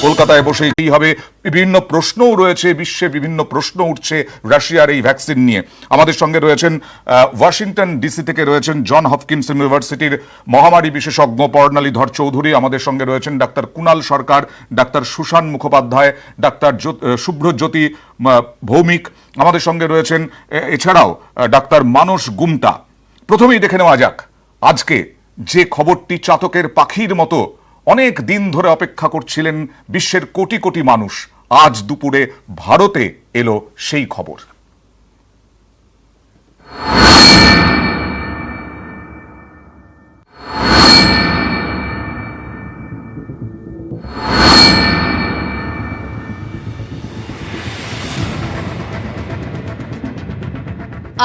কলকাতায় বসেই হবে। বিভিন্ন প্রশ্নও রয়েছে, বিশ্বে বিভিন্ন প্রশ্ন উঠছে রাশিয়ার এই ভ্যাকসিন নিয়ে। আমাদের সঙ্গে রয়েছেন ওয়াশিংটন ডিসি থেকে রয়েছেন জন হপকিন্স ইউনিভার্সিটির মহামারী বিশেষজ্ঞ পর্ণালী ধর চৌধুরী, আমাদের সঙ্গে রয়েছেন ডাক্তার কুণাল সরকার, ডাক্তার সুশান মুখোপাধ্যায়, ডাক্তার শুভ্রজ্যোতি ভৌমিক, আমাদের সঙ্গে রয়েছেন এছাড়াও ডাক্তার মানস গুমটা। প্রথমেই দেখে নেওয়া যাক আজকে যে খবরটি চাতকের পাখির মতো অনেক দিন ধরে অপেক্ষা করছিলেন বিশ্বের কোটি কোটি মানুষ। আজ দুপুরে ভারতে এলো সেই খবর।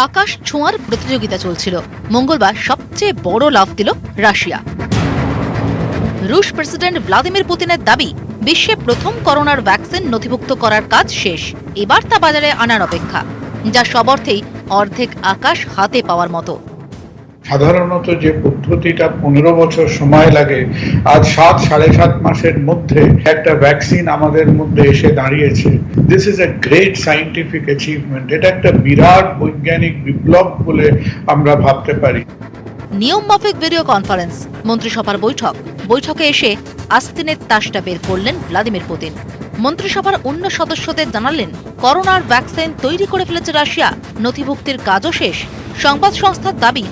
আকাশ ছোঁয়ার প্রতিযোগিতা চলছিল। মঙ্গলবার সবচেয়ে বড় লাফ দিল রাশিয়া। রুশ প্রেসিডেন্ট ভ্লাদিমির পুতিনের দাবি, বিশ্বে প্রথম করোনার ভ্যাকসিন নথিভুক্ত করার কাজ শেষ, এবার তা বাজারে আনার অপেক্ষা, যা সব অর্থেই অর্ধেক আকাশ হাতে পাওয়ার মতো। সাধারণত যে পদ্ধতিটা 15 বছর সময় লাগে, আজ 7-7.5 মাসের মধ্যে একটা ভ্যাকসিন আমাদের মধ্যে এসে দাঁড়িয়েছে। This is a great scientific achievement. এটা একটা বিরাট বৈজ্ঞানিক বিপ্লব বলে আমরা ভাবতে পারি। নিয়ম মাফিক ভিডিও কনফারেন্স, মন্ত্রিসভার বৈঠকে এসে আস্তিনের তাসটা বের করলেন ভ্লাদিমির পুতিন। মন্ত্রিসভার অন্য সদস্যদের জানালেন করোনার ভ্যাকসিন তৈরি করে ফেলেছে রাশিয়া, নথিভুক্তির কাজও শেষ। সংবাদ সংস্থার দাবি,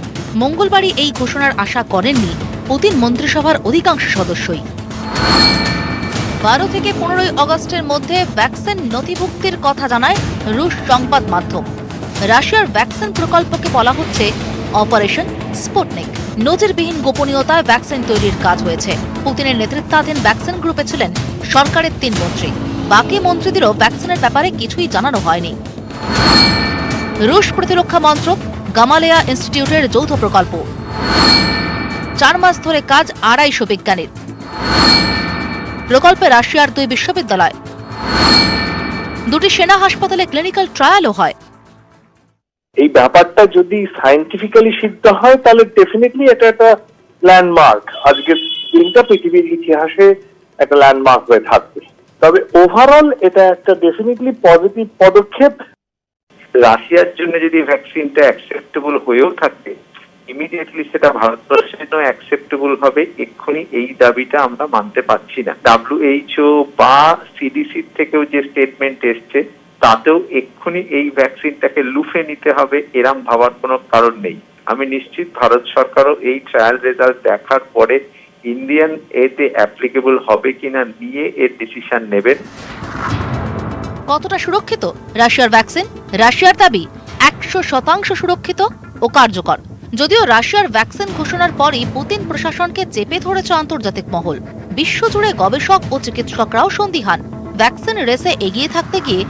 মঙ্গলবারই এই ঘোষণার আশা করেননি পুতিন মন্ত্রিসভার অধিকাংশ সদস্যই। 12 থেকে 15 আগস্টের মধ্যে ভ্যাকসিন নথিভুক্তির কথা জানায় রুশ সংবাদ মাধ্যম। রাশিয়ার ভ্যাকসিন প্রকল্পকে বলা হচ্ছে অপারেশন স্পুটনিক। নজিরবিহীন গোপনীয়তায় ভ্যাকসিন তৈরির কাজ হয়েছে। পুতিনের নেতৃত্বাধীন ভ্যাকসিন গ্রুপে ছিলেন সরকারের 3 মন্ত্রী। বাকি মন্ত্রীদেরও ভ্যাকসিনের ব্যাপারে কিছুই জানানো হয়নি। রুশ প্রতিরক্ষা মন্ত্রক গামালেয়া ইনস্টিটিউটের যৌথ প্রকল্প, 4 মাস ধরে কাজ 250 বিজ্ঞানীর। প্রকল্পে রাশিয়ার 2 বিশ্ববিদ্যালয়, 2টি সেনা হাসপাতালে ক্লিনিক্যাল ট্রায়ালও হয়। এই ব্যাপারটা যদি সায়েন্টিফিক্যালি সিদ্ধ হয় তাহলে ডেফিনেটলি এটা একটা ল্যান্ডমার্ক, আজকের দিনটা পৃথিবীর ইতিহাসে একটা ল্যান্ডমার্ক হয়ে থাকবে। তবে ওভারঅল এটা একটা ডেফিনেটলি পজিটিভ পদক্ষেপ। রাশিয়ার জন্য যদি ভ্যাকসিনটা অ্যাকসেপ্টেবল হয়েও থাকে, ইমিডিয়েটলি সেটা ভারতবর্ষের জন্য অ্যাকসেপ্টেবল হবে। এক্ষুনি এই দাবিটা আমরা মানতে পারছি না। WHO বা CDC থেকেও যে স্টেটমেন্ট এসছে তাতেও এক্ষুনি এই ভ্যাকসিনটাকে লুফে নিতে হবে, এরম ভাবার কোনো কারণ নেই। আমি নিশ্চিত ভারত সরকারও এই ট্রায়াল রেজাল্ট দেখার পরে ইন্ডিয়ান এতে অ্যাপ্লিকেবল হবে কিনা নিয়ে এর ডিসিশন নেবেন। কতটা সুরক্ষিত রাশিয়ার ভ্যাকসিন? রাশিয়ার দাবি 100% সুরক্ষিত ও কার্যকর। যদিও রাশিয়ার ভ্যাকসিন ঘোষণার পরই পুতিন প্রশাসনকে চেপে ধরেছে আন্তর্জাতিক মহল। বিশ্বজুড়ে গবেষক ও চিকিৎসকরাও সন্দিহান। ভ্যাকসিন রেসে এগিয়ে থাকতে গিয়ে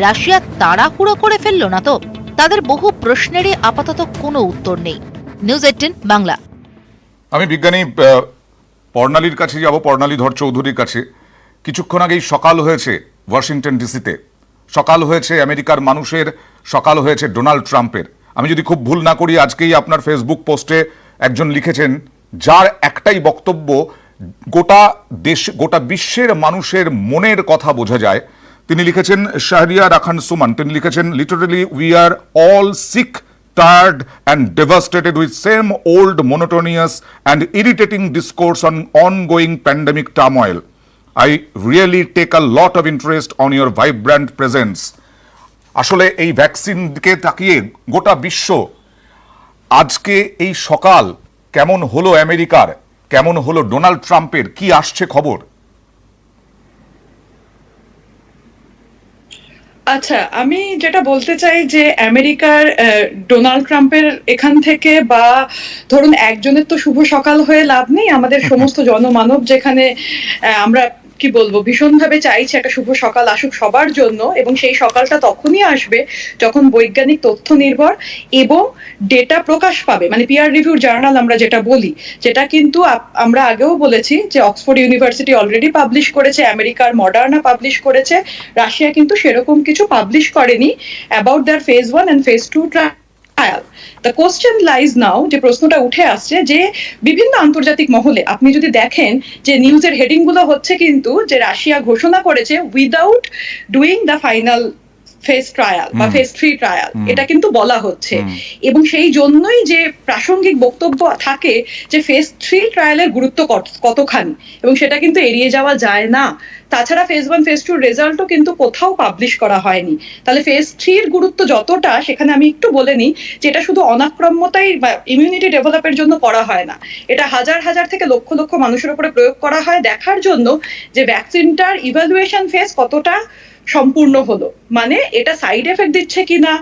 রাশিয়া তাড়াহুড়ো করে ফেলল না তো? তাদের বহু প্রশ্নেরই আপাতত কোনো উত্তর নেই। নিউজ 18 বাংলা। আমি বিজ্ঞানী পর্ণালীর কাছে যাব, পর্ণালী ধর চৌধুরীর কাছে। কিছুক্ষণ আগেই সকাল হয়েছে ওয়াশিংটন ডিসিতে, সকাল হয়েছে আমেরিকার মানুষের, সকাল হয়েছে ডোনাল্ড ট্রাম্পের। আমি যদি খুব ভুল না করি, আজকেই আপনার ফেসবুক পোস্টে একজন লিখেছেন যার একটাই বক্তব্য, গোটা বিশ্বের মানুষের মনের কথা বোঝা যায়। তিনি লিখেছেন, শাহরিয়ার রাখান সুমান, তিনি লিখেছেন, literally we are all sick, tired and devastated with same old monotonous and irritating discourse on ongoing pandemic turmoil. I really take a lot of interest on your vibrant presence. আসলে এই ভ্যাকসিনকে তাকিয়ে গোটা বিশ্ব আজকে এই সকাল কেমন হলো আমেরিকার, কেমন হলো ডোনাল্ড ট্রাম্পের, কি আসছে খবর? আচ্ছা, আমি যেটা বলতে চাই যে আমেরিকার ডোনাল্ড ট্রাম্পের এখান থেকে বা ধরুন একজনের তো শুভ সকাল হয়ে লাভ নেই। আমাদের সমস্ত জনমানব যেখানে আমরা কি বলবো ভীষণভাবে চাইছে একটা শুভ সকাল আসুক সবার জন্য, এবং সেই সকালটা তখনই আসবে যখন বৈজ্ঞানিক তথ্য নির্ভর এবং ডেটা প্রকাশ পাবে, মানে পিয়ার রিভিউ জার্নাল আমরা যেটা বলি, যেটা কিন্তু আমরা আগেও বলেছি যে অক্সফোর্ড ইউনিভার্সিটি অলরেডি পাবলিশ করেছে, আমেরিকার মডার্না পাবলিশ করেছে, রাশিয়া কিন্তু সেরকম কিছু পাবলিশ করেনি about their phase 1 and phase 2 trial. Trial. The question lies now, যে প্রশ্নটা উঠে আসছে যে বিভিন্ন আন্তর্জাতিক মহলে আপনি যদি দেখেন যে নিউজের হেডিং গুলো হচ্ছে কিন্তু যে রাশিয়া ঘোষণা করেছে without doing the final phase trial বা ফেজ 3 ট্রায়াল, এটা কিন্তু বলা হচ্ছে। এবং সেই জন্যই যে প্রাসঙ্গিক বক্তব্য থাকে যে ফেজ 3 ট্রায়ালের গুরুত্ব কতখানি, এবং সেটা কিন্তু এড়িয়ে যাওয়া যায় না। তাছাড়া ফেজ 1 ফেজ 2 রেজাল্টও কিন্তু কোথাও পাবলিশ করা হয়নি। তাহলে ফেজ 3 এর গুরুত্ব যতটা, সেখানে আমি একটু বলে নিই যে এটা শুধু অনাক্রম্যতাই বা ইমিউনিটি ডেভেলপের জন্য করা হয় না, এটা হাজার হাজার থেকে লক্ষ লক্ষ মানুষের উপরে প্রয়োগ করা হয় দেখার জন্য যে ভ্যাকসিনটার ইভ্যালুয়েশন ফেজ কতটা সম্পূর্ণ হলো, মানে এটা সাইড এফেক্ট দিচ্ছে কিনা,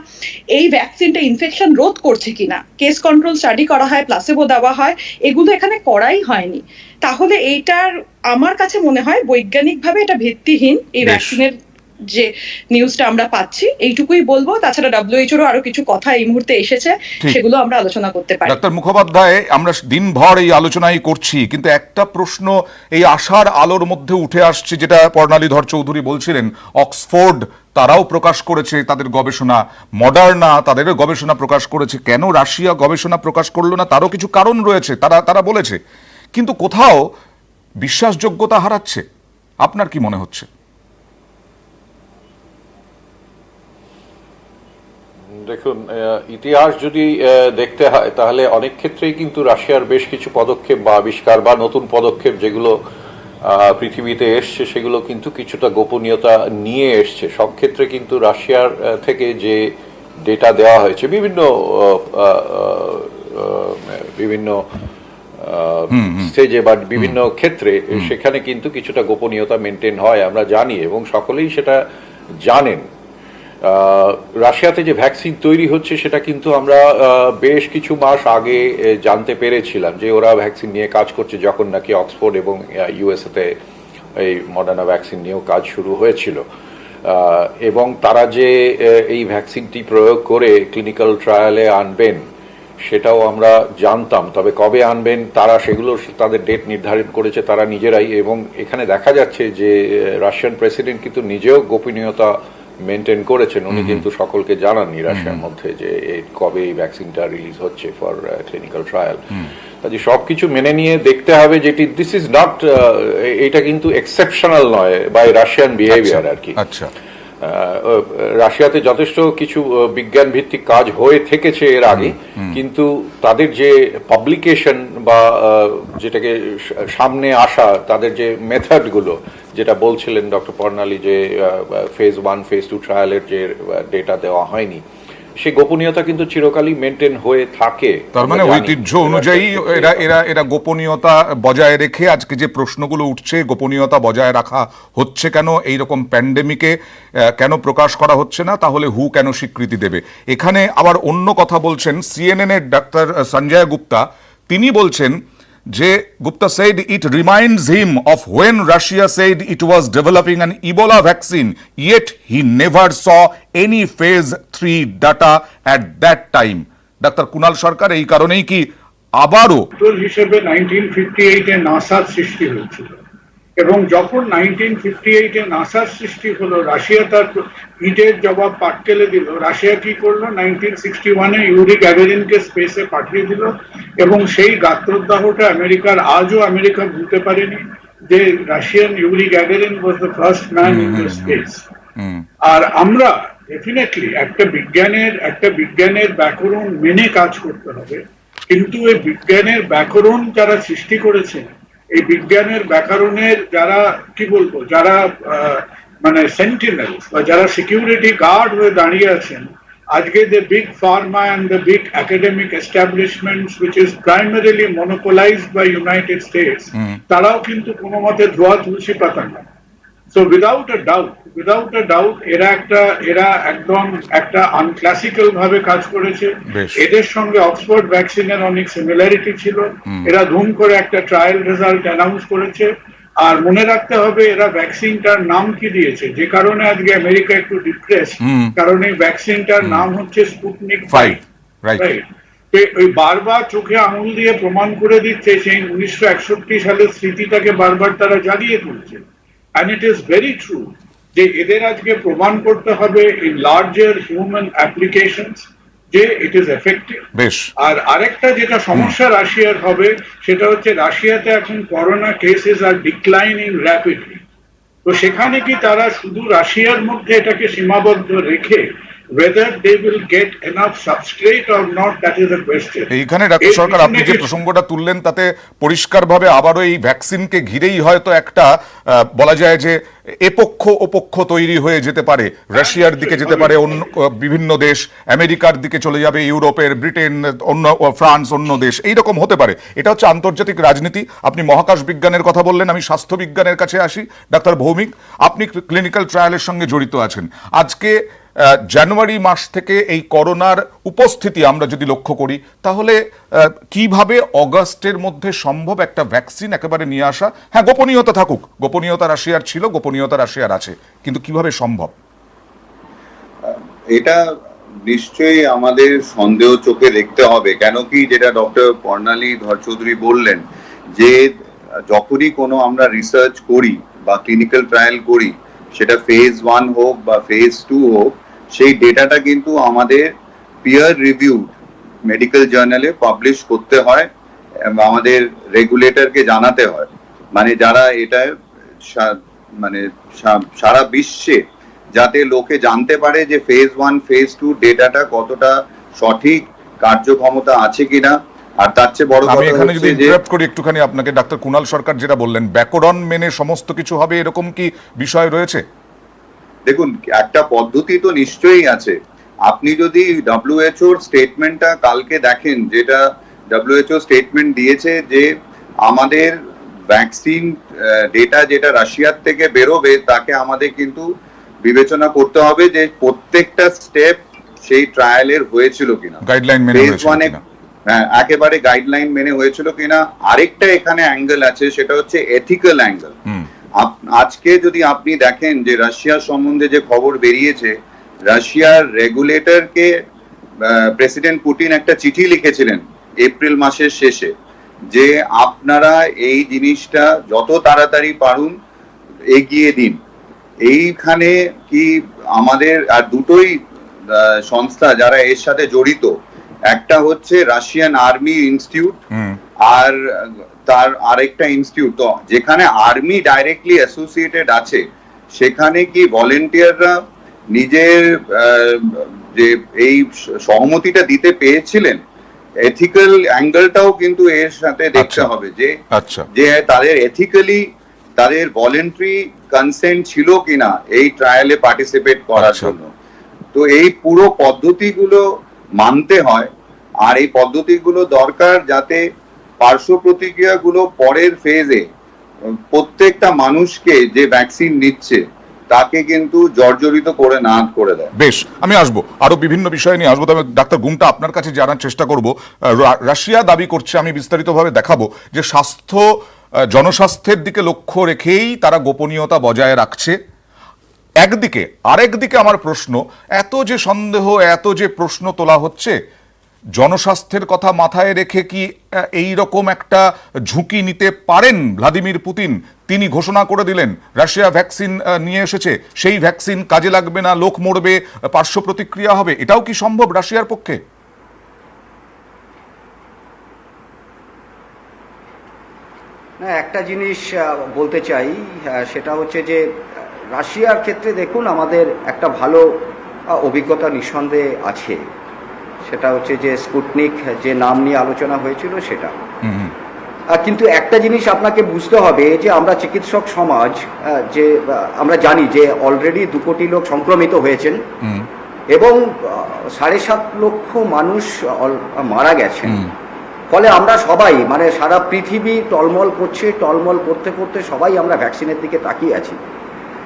এই ভ্যাকসিনটা ইনফেকশন রোধ করছে কিনা, কেস কন্ট্রোল স্টাডি করা হয়, প্লাসেবো দেওয়া হয়, এগুলো এখানে করাই হয়নি। তাহলে এইটার আমার কাছে মনে হয় বৈজ্ঞানিকভাবে এটা ভিত্তিহীন, এই ভ্যাকসিনের যে নিউজটা আমরা পাচ্ছি। এইটুকুই বলবো। তাছাড়া WHO আরো কিছু কথা এই মুহূর্তে এসেছে, সেগুলো আমরা আলোচনা করতে পারি। ডাক্তার মুখোপাধ্যায়, আমরা দিনভর এই আলোচনাই করছি, কিন্তু একটা প্রশ্ন এই আশার আলোর মধ্যে উঠে আসছে, যেটা পর্ণালীধর চৌধুরী বলছিলেন। অক্সফোর্ড তারাও প্রকাশ করেছে তাদের গবেষণা, মডার্না তাদেরও গবেষণা প্রকাশ করেছে। কেন রাশিয়া গবেষণা প্রকাশ করলো না? তারও কিছু কারণ রয়েছে, তারা বলেছে, কিন্তু কোথাও বিশ্বাসযোগ্যতা হারাচ্ছে। আপনার কি মনে হচ্ছে? দেখুন, ইতিহাস যদি দেখতে হয় তাহলে অনেক ক্ষেত্রেই কিন্তু রাশিয়ার বেশ কিছু পদক্ষেপ বা আবিষ্কার বা নতুন পদক্ষেপ যেগুলো পৃথিবীতে এসছে, সেগুলো কিন্তু কিছুটা গোপনীয়তা নিয়ে এসছে। সব ক্ষেত্রে কিন্তু রাশিয়ার থেকে যে ডেটা দেওয়া হয়েছে বিভিন্ন স্টেজে বা বিভিন্ন ক্ষেত্রে, সেখানে কিন্তু কিছুটা গোপনীয়তা মেনটেন হয়, আমরা জানি, এবং সকলেই সেটা জানেন। রাশিয়াতে যে ভ্যাকসিন তৈরি হচ্ছে সেটা কিন্তু আমরা বেশ কিছু মাস আগে জানতে পেরেছিলাম যে ওরা ভ্যাকসিন নিয়ে কাজ করছে, যখন নাকি অক্সফোর্ড এবং ইউএসএতে এই মডার্না ভ্যাকসিন নিয়েও কাজ শুরু হয়েছিল। এবং তারা যে এই ভ্যাকসিনটি প্রয়োগ করে ক্লিনিক্যাল ট্রায়ালে আনবেন সেটাও আমরা জানতাম, তবে কবে আনবেন তারা সেগুলো তাদের ডেট নির্ধারণ করেছে তারা নিজেরাই। এবং এখানে দেখা যাচ্ছে যে রাশিয়ান প্রেসিডেন্ট কিন্তু নিজেও গোপনীয়তা মেনটেন করেছেন, উনি কিন্তু সকলকে জানাননি রাশিয়ার মধ্যে যে কবে এই ভ্যাকসিনটা রিলিজ হচ্ছে ফর ক্লিনিক্যাল ট্রায়াল। কাজে সবকিছু মেনে নিয়ে দেখতে হবে যে দিস ইজ নট, এটা কিন্তু এক্সেপশনাল নয় বাই রাশিয়ান বিহেভিয়ার আর কি। আচ্ছা, রাশিয়াতে যথেষ্ট কিছু বিজ্ঞান ভিত্তিক কাজ হয়ে থেকেছে এর আগে, কিন্তু তাদের যে পাবলিকেশন বা যেটাকে সামনে আসা, তাদের যে মেথডগুলো, যেটা বলছিলেন ডক্টর পর্ণালী যে ফেজ 1 ফেজ 2 ট্রায়ালের যে ডেটা দেওয়া হয়নি, সেই গোপনীয়তা কিন্তু চিরকালই মেনটেন হয়ে থাকে। তার মানে ঐতিহ্য অনুযায়ী এরা গোপনীয়তা বজায় রেখে আজকে যে প্রশ্নগুলো উঠছে, গোপনীয়তা বজায় রাখা হচ্ছে কেন, এইরকম প্যান্ডেমিকে কেন প্রকাশ করা হচ্ছে না, তাহলে হু কেন স্বীকৃতি দেবে? এখানে আবার অন্য কথা বলছেন CNN এর ডাক্তার সঞ্জয় গুপ্তা। তিনি বলছেন যে Gupta said it reminds him of when Russia said it was developing an Ebola vaccine, yet he never saw any phase 3 data at that time. Doctor Kunal Sarkar, এই কারণেই কি আবারও হিসেবে 1958 এ নাসার সৃষ্টি হয়েছিল, এবং যখন 1958 এ নাসার সৃষ্টি হলো, রাশিয়া তার ইটের জবাব পাটকেলে দিল। রাশিয়া কি করলো? 1961 এ ইউরি গ্যাগারিনকে স্পেসে পাঠিয়ে দিল, এবং সেই গাত্রদাহটা আজও আমেরিকা ভুলতে পারেনি, যে Russian Yuri Gagarin was the first man in the space. আর আমরা ডেফিনেটলি একটা বিজ্ঞানের ব্যাকরণ মেনে কাজ করতে হবে, কিন্তু এই বিজ্ঞানের ব্যাকরণ যারা সৃষ্টি করেছে, এই বিজ্ঞানের ব্যাকরণের যারা যারা মানে সেন্টিনেলস বা যারা সিকিউরিটি গার্ড হয়ে দাঁড়িয়ে আছেন, আজকে the big pharma and the big academic establishments which is primarily monopolized by United States, তারাও কিন্তু কোনো মতে ধোয়া তুলসী পাতা না। So without a doubt এরা একদম একটা আনক্লাসিক্যাল ভাবে কাজ করেছে। এদের সঙ্গে অক্সফোর্ড ভ্যাকসিনের অনেক সিমিলারিটি ছিল। এরা ধুম করে একটা ট্রায়াল রেজাল্ট অ্যানাউন্স করেছে। আর মনে রাখতে হবে এরা ভ্যাকসিনটার নাম কি দিয়েছে, যে কারণে আজকে আমেরিকা একটু ডিপ্রেস, কারণ এই ভ্যাকসিনটার নাম হচ্ছে স্পুটনিক 5। রাইট, ওই বারবার চোখে আঙুল দিয়ে প্রমাণ করে দিচ্ছে সেই 1961 সালের স্মৃতিটাকে বারবার তারা জ্বালিয়ে তুলছে। And it is very true যে এদের আজকে প্রমাণ করতে হবে in larger human applications যে ইট ইজ এফেক্টিভ। বেশ। আর আরেকটা যেটা সমস্যা রাশিয়ার হবে সেটা হচ্ছে রাশিয়াতে এখন করোনা কেসেস আর ডিক্লাইনিং র্যাপিডলি। তো সেখানে কি তারা শুধু রাশিয়ার মধ্যে এটাকে সীমাবদ্ধ রেখে whether they will get enough substrate or not, that is a question. এইখানে ডাক্তার সরকার আপনি যে প্রসঙ্গটা তুললেন তাতে পরিষ্কারভাবে আবারও এই ভ্যাকসিনকে ঘিরেই হয়তো একটা বলা যায় যে এপক্ষ ওপক্ষ তৈরি হয়ে যেতে পারে। রাশিয়ার দিকে যেতে পারে অন্য বিভিন্ন দেশ, আমেরিকার দিকে চলে যাবে ইউরোপের, ব্রিটেন, অন্য ফ্রান্স, অন্য দেশ, এইরকম হতে পারে। এটা হচ্ছে আন্তর্জাতিক রাজনীতি। আপনি মহাকাশ বিজ্ঞানের কথা বললেন, আমি স্বাস্থ্য বিজ্ঞানের কাছে আসি। ডাক্তার ভৌমিক, আপনি ক্লিনিক্যাল ট্রায়ালের সঙ্গে জড়িত আছেন। আজকে জানুয়ারি মাস থেকে এই করোনার উপস্থিতি আমরা যদি লক্ষ্য করি, তাহলে কিভাবে অগাস্টের মধ্যে সম্ভব একটা ভ্যাকসিন একেবারে নিয়ে আসা? হ্যাঁ, গোপনীয়তা থাকুক, গোপনীয়তা রাশিয়ার ছিল, গোপনীয়তা রাশিয়ার আছে, কিন্তু কিভাবে সম্ভব? এটা নিশ্চয়ই আমাদের সন্দেহ চোখে দেখতে হবে। কেন কি, যেটা ডক্টর পর্ণালী ধর চৌধুরী বললেন, যে যখনই কোনো আমরা রিসার্চ করি বা ক্লিনিক্যাল ট্রায়াল করি, সেটা ফেজ 1 হোক বা ফেজ 2 হোক, সেই ডেটাটা কিন্তু আমাদের পিয়ার রিভিউড মেডিকেল জার্নালে পাবলিশ করতে হয়, আমাদের রেগুলেটরকে জানাতে হয়। মানে যারা এটা মানে সারা বিশ্বে যাতে লোকে জানতে পারে যে ফেজ 1 ফেজ 2 ডেটাটা কতটা সঠিক, কার্যক্ষমতা আছে কিনা। আর তার চেয়ে বড় আমি কথা এখানে যদি হচ্ছে যে ইন্টারাপ্ট করি একটুখানি আপনাকে, ডাক্তার কুণাল সরকার যেটা বললেন, ব্যাকরণ মেনে সমস্ত কিছু হবে, এরকম কি বিষয় রয়েছে? দেখুন, একটা পদ্ধতি তো নিশ্চয়ই আছে। আপনি যদি WHO স্টেটমেন্টটা কালকে দেখেন, যেটা WHO স্টেটমেন্ট দিয়েছে যে আমাদের ভ্যাকসিন ডেটা যেটা রাশিয়ার থেকে বেরোবে, তাকে আমাদের কিন্তু বিবেচনা করতে হবে যে প্রত্যেকটা স্টেপ সেই ট্রায়ালের হয়েছিল কিনা, গাইডলাইন মেনে হয়েছিল কিনা। হ্যাঁ, একেবারে গাইডলাইন মেনে হয়েছিল কিনা। আরেকটা এখানে অ্যাঙ্গেল আছে, সেটা হচ্ছে এথিক্যাল অ্যাঙ্গেল। আজকে যদি আপনি দেখেন যে রাশিয়ার সম্বন্ধে যে খবর বেরিয়েছে, রাশিয়ার রেগুলেটরকে প্রেসিডেন্ট পুতিন একটা চিঠি লিখেছিলেন এপ্রিল মাসের শেষে, যে আপনারা এই জিনিসটা যত তাড়াতাড়ি পারুন এগিয়ে দিন। এইখানে কি আমাদের আর দুটোই সংস্থা যারা এর সাথে জড়িত, একটা হচ্ছে রাশিয়ান আর্মি ইনস্টিটিউট, আর তার আরেকটা ইনস্টিটিউট। তো যেখানে আর্মি ডাইরেক্টলি অ্যাসোসিয়েটেড আছে, সেখানে কি ভলেন্টিয়াররা নিজের যে এই সহমতিটা দিতে পেয়েছিলেন? এথিক্যাল অ্যাঙ্গেলটাও কিন্তু এর সাথে দেখতে হবে, যে তাদের এথিক্যালি তাদের ভলেন্টারি কনসেন্ট ছিল কিনা এই ট্রায়ালে পার্টিসিপেট করার জন্য। তো এই পুরো পদ্ধতিগুলো মানতে হয়, আর এই পদ্ধতিগুলো দরকার যাতে পার্শ্ব প্রতিক্রিয়াগুলো পরের ফেজে প্রত্যেকটা মানুষকে যে ভ্যাকসিন নিচ্ছে তাকে কিন্তু জর্জরিত করে না করে দেয়। বেশ, আমি আসবো আরো বিভিন্ন বিষয় নিয়ে আসবো, তবে ডাক্তার গুমটা আপনার কাছে জানার চেষ্টা করব। রাশিয়া দাবি করছে, আমি বিস্তারিতভাবে দেখাবো, যে জনস্বাস্থ্যের দিকে লক্ষ্য রেখেই তারা গোপনীয়তা বজায় রাখছে একদিকে। আরেকদিকে আমার প্রশ্ন, এত যে সন্দেহ, এত যে প্রশ্ন তোলা হচ্ছে, জনস্বাস্থ্যের কথা মাথায় রেখে কি এই রকম একটা ঝুঁকি নিতে পারেন ভ্লাদিমির পুতিন? তিনি ঘোষণা করে দিলেন রাশিয়া ভ্যাকসিন নিয়ে এসেছে, সেই ভ্যাকসিন কাজে লাগবে না, লোক মরবে, পার্শ্ব প্রতিক্রিয়া হবে। এটাও কি সম্ভব রাশিয়ার পক্ষে? না, একটা জিনিস বলতে চাই, সেটা হচ্ছে যে রাশিয়ার ক্ষেত্রে দেখুন আমাদের একটা ভালো অভিজ্ঞতা নিঃসন্দেহে আছে। সেটা হচ্ছে যে স্পুটনিক যে নাম নিয়ে আলোচনা হয়েছিল সেটা। কিন্তু একটা জিনিস আপনাকে বুঝতে হবে যে আমরা চিকিৎসক সমাজ, যে আমরা জানি যে অলরেডি 2 কোটি লোক সংক্রমিত হয়েছেন এবং 7.5 লক্ষ মানুষ মারা গেছেন। ফলে আমরা সবাই, মানে সারা পৃথিবী টলমল করছে, টলমল করতে করতে সবাই আমরা ভ্যাকসিনের দিকে তাকিয়ে আছি।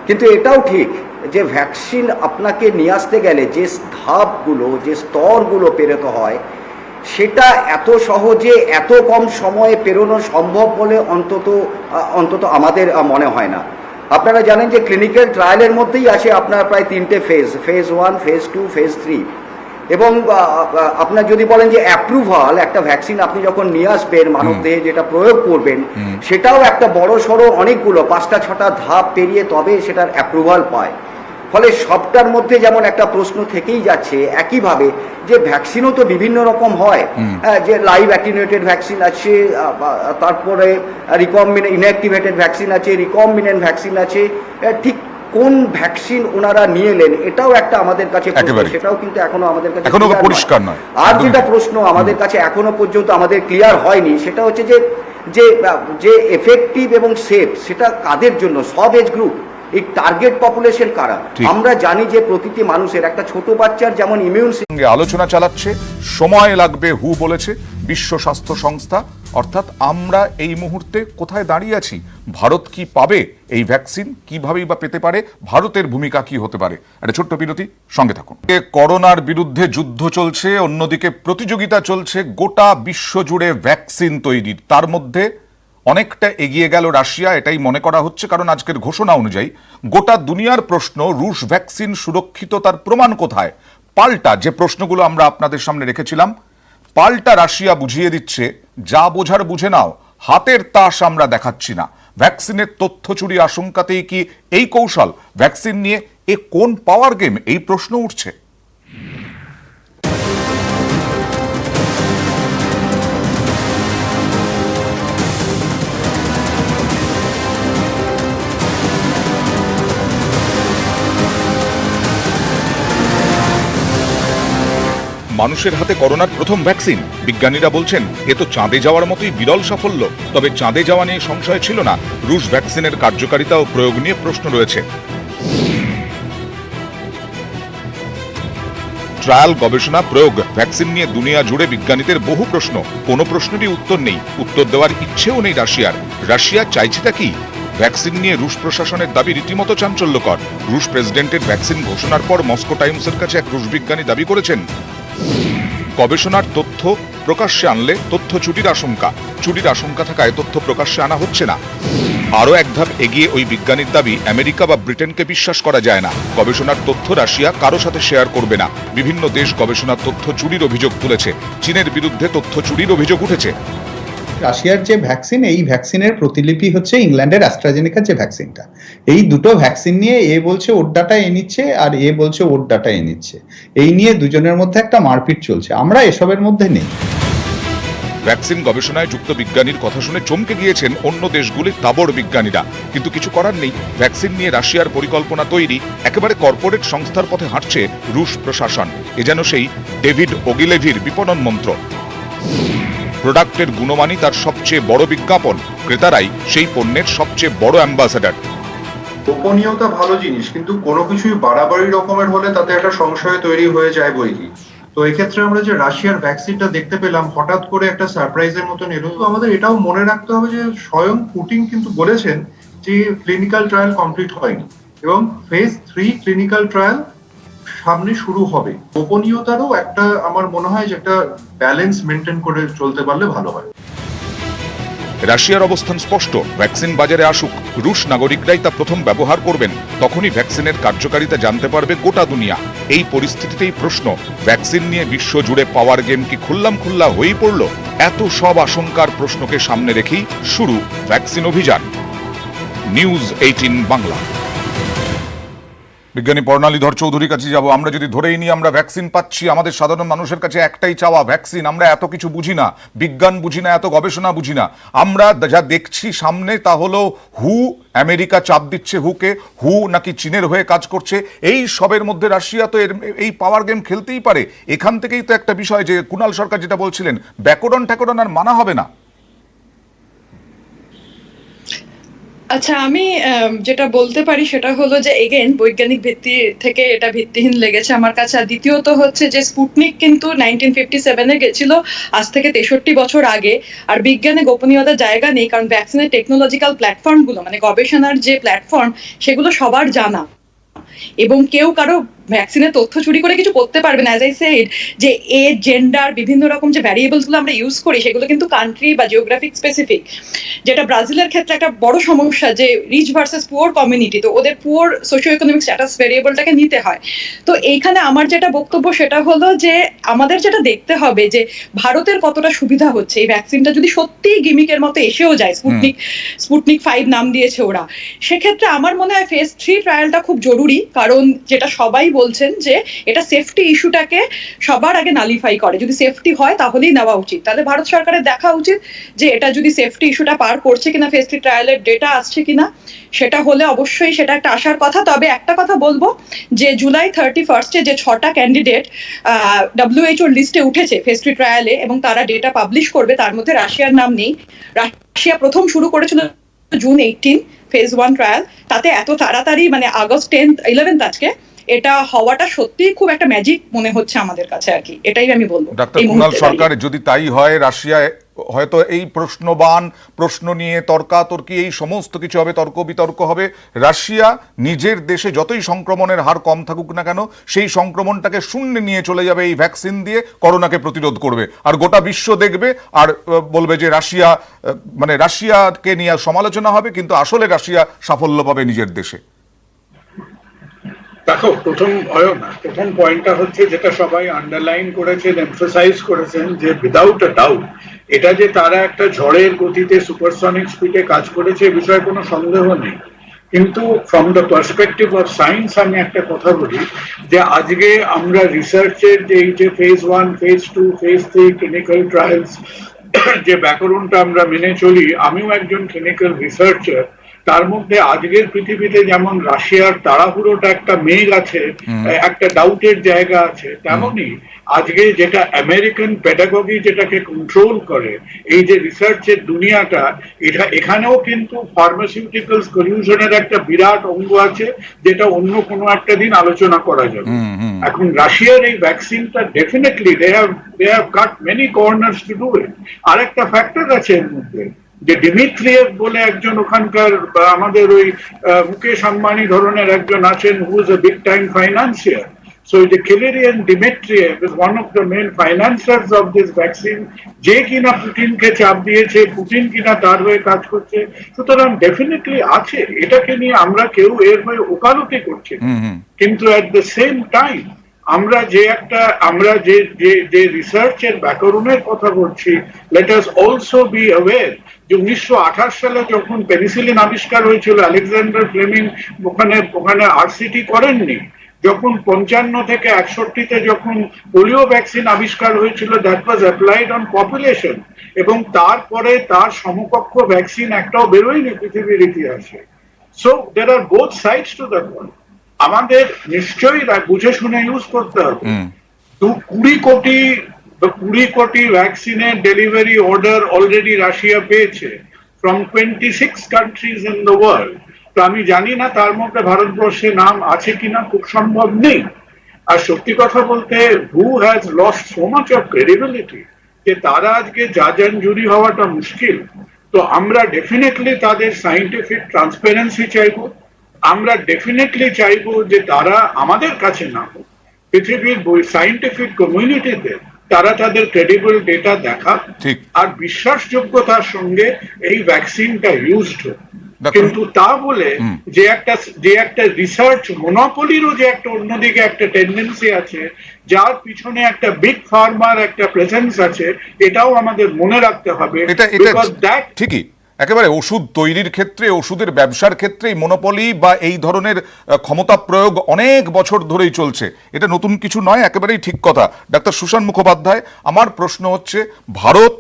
কিন্তু এটাও ঠিক যে ভ্যাকসিন আপনাকে নিয়ে আসতে গেলে যে ধাপগুলো, যে স্তরগুলো পেরোতে হয়, সেটা এত সহজে এত কম সময়ে পেরোনো সম্ভব বলে অন্তত আমাদের মনে হয় না। আপনারা জানেন যে ক্লিনিক্যাল ট্রায়ালের মধ্যেই আছে আপনার প্রায় 3টে ফেজ, ফেজ 1, ফেজ 2, ফেজ 3। এবং আপনার যদি বলেন যে অ্যাপ্রুভাল, একটা ভ্যাকসিন আপনি যখন নিয়ে আসবেন মানবদেহে, যেটা প্রয়োগ করবেন, সেটাও একটা বড় সড়ো অনেকগুলো 5টা 6টা ধাপ পেরিয়ে তবে সেটার অ্যাপ্রুভাল পায়। ফলে সবটার মধ্যে যেমন একটা প্রশ্ন থেকেই যাচ্ছে, একইভাবে যে ভ্যাকসিনও তো বিভিন্ন রকম হয়, যে লাইভ অ্যাটিনিউয়েটেড ভ্যাকসিন আছে, তারপরে ইনঅ্যাক্টিভেটেড ভ্যাকসিন আছে, রিকম্বিনেন্ট ভ্যাকসিন আছে, ঠিক কোন ভ্যাকসিন ওনারা নিয়ে এলেন এটাও একটা আমাদের কাছে প্রশ্ন, সেটাও কিন্তু এখনো আমাদের কাছে পরিষ্কার নয়। আর যেটা প্রশ্ন আমাদের কাছে এখনো পর্যন্ত আমাদের ক্লিয়ার হয়নি, সেটা হচ্ছে যে এফেক্টিভ এবং সেফ সেটা কাদের জন্য, সব এজ গ্রুপ, এই টার্গেট পপুলেশন কারা। আমরা জানি যে প্রতিটি মানুষের, একটা ছোট বাচ্চার যেমন ইমিউন সঙ্গে আলোচনা চালাচ্ছে, সময় লাগবে হু বলেছে বিশ্ব স্বাস্থ্য সংস্থা। অর্থাৎ আমরা এই মুহূর্তে কোথায় দাঁড়িয়ে আছি, ভারত কি পাবে এই ভ্যাকসিন, কিভাবেই বা পেতে পারে, ভারতের ভূমিকা কি হতে পারে। একটা ছোট্ট বিরতি, সঙ্গে থাকুন। করোনার বিরুদ্ধে যুদ্ধ চলছে, অন্যদিকে প্রতিযোগিতা চলছে গোটা বিশ্ব জুড়ে ভ্যাকসিন তৈরির। তার মধ্যে অনেকটা এগিয়ে গেল রাশিয়া, এটাই মনে করা হচ্ছে, কারণ আজকের ঘোষণা অনুযায়ী গোটা দুনিয়ার প্রশ্ন রুশ ভ্যাকসিন সুরক্ষিত, তার প্রমাণ কোথায়। পাল্টা যে প্রশ্নগুলো আমরা আপনাদের সামনে রেখেছিলাম, পাল্টা রাশিয়া বুঝিয়ে দিচ্ছে যা বোঝার বুঝে নাও, হাতের তাস আমরা দেখাচ্ছি না। ভ্যাকসিনের তথ্য চুরি আশঙ্কাতেই কি এই কৌশল? ভ্যাকসিন নিয়ে এ কোন পাওয়ার গেম, এই প্রশ্ন উঠছে। মানুষের হাতে করোনার প্রথম ভ্যাকসিন, বিজ্ঞানীরা বলছেন এ তো চাঁদে যাওয়ার মতোই বিরল সাফল্য। তবে চাঁদে যাওয়া নিয়ে সংশয় ছিল না, রুশ ভ্যাকসিনের কার্যকারিতা ও প্রয়োগ নিয়ে প্রশ্ন রয়েছে। ট্রায়াল, গবেষণা, প্রয়োগ, ভ্যাকসিন নিয়ে দুনিয়া জুড়ে বিজ্ঞানীদের বহু প্রশ্ন, কোনো প্রশ্নেরই উত্তর নেই, উত্তর দেওয়ার ইচ্ছেও নেই রাশিয়ার। রাশিয়া চাইছেটা কি? ভ্যাকসিন নিয়ে রুশ প্রশাসনের দাবি রীতিমতো চাঞ্চল্যকর। রুশ প্রেসিডেন্টের ভ্যাকসিন ঘোষণার পর মস্কো টাইমসের কাছে এক রুশ বিজ্ঞানী দাবি করেছেন, গবেষণার তথ্য প্রকাশ্যে আনলে তথ্য চুরির আশঙ্কা থাকায় তথ্য প্রকাশ্যে আনা হচ্ছে না। আরও এক ধাপ এগিয়ে ওই বিজ্ঞানীর দাবি, আমেরিকা বা ব্রিটেনকে বিশ্বাস করা যায় না, গবেষণার তথ্য রাশিয়া কারো সাথে শেয়ার করবে না। বিভিন্ন দেশ গবেষণার তথ্য চুরির অভিযোগ তুলেছে, চীনের বিরুদ্ধে তথ্য চুরির অভিযোগ উঠেছে। রাশিয়ার যে ভ্যাকসিন, এই ভ্যাকসিনের প্রতিলিপি হচ্ছে ইংল্যান্ডের অ্যাস্ট্রাজেনেকার যে ভ্যাকসিনটা। এই দুটো ভ্যাকসিন নিয়ে এ বলছে ওর ডাটা এ নিচ্ছে, আর এ বলছে ওর ডাটা এ নিচ্ছে। এই নিয়ে দুজনের মধ্যে একটা মারপিট চলছে, আমরা এসবের মধ্যে নেই। ভ্যাকসিন গবেষণায় যুক্ত বিজ্ঞানীর কথা শুনে চমকে গিয়েছেন অন্য দেশগুলির তাবড় বিজ্ঞানীরা। কিন্তু কিছু করার নেই, ভ্যাকসিন নিয়ে রাশিয়ার পরিকল্পনা তৈরি, একেবারে কর্পোরেট সংস্থার পথে হাঁটছে রুশ প্রশাসন। এ যেন সেই ডেভিড ওগিলেভির বিপণন মন্ত্র। প্রোডাক্টের গুণমানই তার সবচেয়ে বড় বিজ্ঞাপন, ক্রেতারাই সেই পণ্যের সবচেয়ে বড় অ্যাম্বাসেডর। গোপনীয়তা ভালো জিনিস, কিন্তু কোনো কিছুই বাড়াবাড়ি রকমের হলে তাতে একটা সংশয় তৈরি হয়ে যায় বইকি। তো এক্ষেত্রে আমরা যে রাশিয়ার ভ্যাকসিনটা দেখতে পেলাম, হঠাৎ করে একটা সারপ্রাইজের মতন এলো। তো আমাদের এটাও মনে রাখতে হবে যে স্বয়ং পুটিন কিন্তু বলেছেন যে ক্লিনিক্যাল ট্রায়াল কমপ্লিট হয়নি এবং ফেজ 3 ক্লিনিক্যাল ট্রায়াল সামনে শুরু হবে। গোপনীয়তারও একটা আমার মনে হয় যে একটা ব্যালেন্স মেনটেন করে চলতে পারলে ভালো হয়। রাশিয়ার অবস্থান স্পষ্ট, ভ্যাকসিন বাজারে আসুক, রুশ নাগরিকরাই তা প্রথম ব্যবহার করবেন, তখনই ভ্যাকসিনের কার্যকারিতা জানতে পারবে গোটা দুনিয়া। এই পরিস্থিতিতেই প্রশ্ন, ভ্যাকসিন নিয়ে বিশ্ব জুড়ে পাওয়ার গেম কি খুল্লা হয়েই পড়ল? এত সব আশঙ্কার প্রশ্নকে সামনে রেখেই শুরু ভ্যাকসিন অভিযান। নিউজ 18 বাংলা। বিজ্ঞানী পর্ণালীধর চৌধুরীর কাছে যাব। আমরা যদি ধরেই নিই আমরা ভ্যাকসিন পাচ্ছি, আমাদের সাধারণ মানুষের কাছে একটাই চাওয়া, ভ্যাকসিন। আমরা এত কিছু বুঝি না, বিজ্ঞান বুঝি না, এত গবেষণা বুঝি না। আমরা যা দেখছি সামনে তা হলো হু, আমেরিকা চাপ দিচ্ছে হুকে, হু নাকি চীনের হয়ে কাজ করছে। এই সবের মধ্যে রাশিয়া তো এই পাওয়ার গেম খেলতেই পারে। এখান থেকেই তো একটা বিষয় যে কুণাল সরকার যেটা বলছিলেন, ব্যাকরণ ঠ্যাকরণ আর মানা হবে না। আচ্ছা, আমি যেটা বলতে পারি সেটা হলো যে এগেন বৈজ্ঞানিক ভিত্তি থেকে এটা ভিত্তিহীন লেগেছে আমার কাছে। আর দ্বিতীয়ত হচ্ছে যে স্পুটনিক কিন্তু 1957-এ গেছিল, আজ থেকে 63 বছর আগে। আর বিজ্ঞানে গোপনীয়তার জায়গা নেই, কারণ ভ্যাকসিনের টেকনোলজিক্যাল প্ল্যাটফর্মগুলো, মানে গবেষণার যে প্ল্যাটফর্ম, সেগুলো সবার জানা এবং কেউ কারো ভ্যাকসিনের তথ্য চুরি করে কিছু করতে পারবে না। অ্যাজ আই সেড, যে এজ, জেন্ডার, বিভিন্ন রকম যে ভ্যারিয়েবলস গুলো আমরা ইউজ করি সেগুলো কিন্তু কান্ট্রি বা জিওগ্রাফিক স্পেসিফিক। যেটা ব্রাজিলের ক্ষেত্রে একটা বড় সমস্যা, যে রিচ ভার্সেস পুয়ার কমিউনিটি, তো ওদের পুয়ার সোশিও ইকোনমিক স্ট্যাটাস ভ্যারিয়েবলটাকে নিতে হয়। তো এইখানে আমার যেটা বক্তব্য সেটা হলো যে আমাদের যেটা দেখতে হবে যে ভারতের কতটা সুবিধা হচ্ছে এই ভ্যাকসিনটা যদি সত্যি গিমিকের মতো এসেও যায়। স্পুটনিক 5 নাম দিয়েছে ওরা। সেক্ষেত্রে আমার মনে হয় ফেজ 3 ট্রায়ালটা খুব জরুরি, কারণ যেটা সবাই বলছেন যে এটা সেফটি ইস্যুটাকে সবার আগে নালিফাই করে। যদি সেফটি হয় তাহলেই নেওয়া উচিত। তাহলে ভারত সরকারের দেখা উচিত যে এটা যদি সেফটি ইস্যুটা পার করছে কিনা, ফেজ 3 ট্রায়ালের ডেটা আসছে কিনা। সেটা হলে অবশ্যই সেটা একটা আশার কথা। তবে একটা কথা বলবো যে জুলাই 31 যে 6টা ক্যান্ডিডেট WHO লিস্টে উঠেছে ফেজ 3 ট্রায়ালে এবং তারা ডেটা পাবলিশ করবে, তার মধ্যে রাশিয়ার নাম নেই। রাশিয়া প্রথম শুরু করেছিল জুন 18 ফেজ 1 ট্রায়াল। তাতে এত তাড়াতাড়ি, মানে আগস্ট 11 আজকে, এটা হওয়াটা সত্যি খুব একটা ম্যাজিক মনে হচ্ছে আমাদের কাছে আর কি। এটাই আমি বলবো। ডাক্তার কুণাল সরকার, যদি তাই হয়, রাশিয়ায় হয়তো এই প্রশ্ন নিয়ে তর্কাতর্কি এই সমস্ত কিছু হবে, তর্ক বিতর্ক হবে। রাশিয়া নিজের দেশে যতই সংক্রমণের হার কম থাকুক না কেন, সেই সংক্রমণটাকে শূন্যে নিয়ে চলে যাবে এই ভ্যাকসিন দিয়ে, করোনাকে প্রতিরোধ করবে। আর গোটা বিশ্ব দেখবে আর বলবে যে রাশিয়াকে নিয়ে সমালোচনা হবে, কিন্তু আসলে রাশিয়া সাফল্য পাবে নিজের দেশে। দেখো, প্রথম পয়েন্টটা হচ্ছে যেটা সবাই আন্ডারলাইন করেছেন, এমফাসাইজ করেছেন, যে উইদাউট আ ডাউট এটা যে তারা একটা ঝড়ের গতিতে সুপারসনিক স্পিডে কাজ করেছে এ বিষয়ে কোনো সন্দেহ নেই। কিন্তু from the perspective of science আমি একটা কথা বলি, যে আজকে আমরা রিসার্চের যে এই যে phase 1, phase 2, phase 3 clinical trials যে ব্যাকরণটা আমরা মেনে চলি, আমিও একজন ক্লিনিক্যাল রিসার্চার। তার মধ্যে আজকের পৃথিবীতে যেমন রাশিয়ার তাড়াহুড়োটা একটা মেঘ আছে, একটা ডাউটের জায়গা আছে, তেমনি আজকে যেটা আমেরিকান পেডাগজি যেটাকে কন্ট্রোল করে, এই যে রিসার্চের দুনিয়াটা, এটা এখানেও কিন্তু ফার্মাসিউটিক্যালস কলিউশনের একটা বিরাট অঙ্গ আছে, যেটা অন্য কোনো একটা দিন আলোচনা করা যাবে। এখন রাশিয়ার এই ভ্যাকসিনটা definitely they have cut many corners to do it. আরেকটা ফ্যাক্টর আছে এর মধ্যে, যে ডিমিট্রিয়েভ বলে একজন ওখানকার আমাদের ওই মুকেশ আম্বানি ধরনের একজন আছেন, who is a big time financier. So the Killerian Dmitriev is one of the main financiers of this vaccine, যে কিনা পুতিনকে চাপ দিয়েছে, পুতিন কিনা তার হয়ে কাজ করছে। সুতরাং ডেফিনেটলি আছে, এটাকে নিয়ে আমরা কেউ এর হয়ে ওকালতি করছি, কিন্তু এট দ্য সেম টাইম আমরা যে রিসার্চের ব্যাকরণের কথা বলছি, let us also be aware যে 1928 সালে যখন পেনিসিলিন আবিষ্কার হয়েছিল, আলেকজান্ডার ফ্লেমিং ওখানে আরসিটি করেননি। যখন 55 থেকে 61-তে যখন পোলিও ভ্যাকসিন আবিষ্কার হয়েছিল, that was applied on population, এবং তারপরে তার সমকক্ষ ভ্যাকসিন একটাও বেরোয়নি পৃথিবীর ইতিহাসে। So there are both sides to the coin. আমাদের নিশ্চয়ই বুঝে শুনে ইউজ করতে হবে। 20 কোটি ভ্যাকসিনের ডেলিভারি অর্ডার অলরেডি রাশিয়া পেয়েছে from 26 countries in the world. তো আমি জানি না তার মধ্যে ভারতবর্ষের নাম আছে কিনা, খুব সম্ভব নেই। আর সত্যি কথা বলতে, who has lost so much of credibility, যে তারা আজকে জাজ জুরি হওয়াটা মুশকিল। তো আমরা ডেফিনেটলি তাদের সাইন্টিফিক ট্রান্সপারেন্সি চাইবো। আমরা ডেফিনেটলি চাইবো যে তারা আমাদের কাছে না হোক, পৃথিবীর সাইন্টিফিক কমিউনিটিতে তারা তাদের ক্রেডিবল ডেটা দেখা আর বিশ্বাসযোগ্যতার সঙ্গে এই ভ্যাকসিনটা ইউজড হোক। কিন্তু তা বলে যে একটা রিসার্চ মনোপলিরও যে একটা অন্যদিকে একটা টেন্ডেন্সি আছে, যার পিছনে একটা বিগ ফার্মার একটা প্রেজেন্স আছে, এটাও আমাদের মনে রাখতে হবে। ঠিকই, একেবারে ওষুধ তৈরির ক্ষেত্রে, ওষুধের ব্যবসার ক্ষেত্রে মনোপলি বা এই ধরনের ক্ষমতা প্রয়োগ অনেক বছর ধরেই চলছে, এটা নতুন কিছু নয়, একেবারেই ঠিক কথা। ডাক্তার সুশান্ত মুখোপাধ্যায়, আমার প্রশ্ন হচ্ছে, ভারত